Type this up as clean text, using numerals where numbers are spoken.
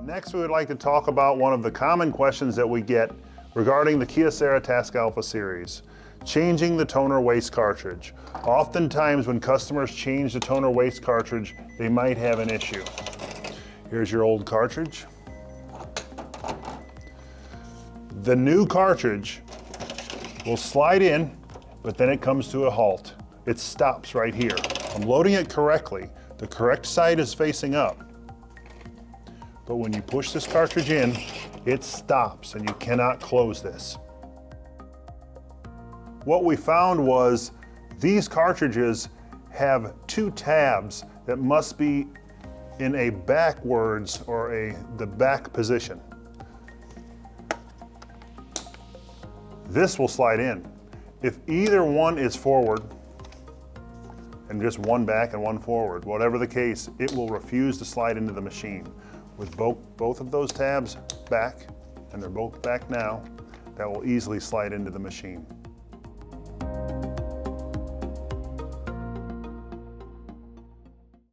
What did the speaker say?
Next, we would like to talk about one of the common questions that we get regarding the Kyocera TASKalfa series, changing the toner waste cartridge. Oftentimes when customers change the toner waste cartridge, they might have an issue. Here's your old cartridge. The new cartridge will slide in, but then it comes to a halt. It stops right here. I'm loading it correctly. The correct side is facing up. But when you push this cartridge in, it stops and you cannot close this. What we found was these cartridges have two tabs that must be in a backwards or the back position. This will slide in. If either one is forward, and just one back and one forward, whatever the case, it will refuse to slide into the machine. With both of those tabs back, and they're both back now, that will easily slide into the machine.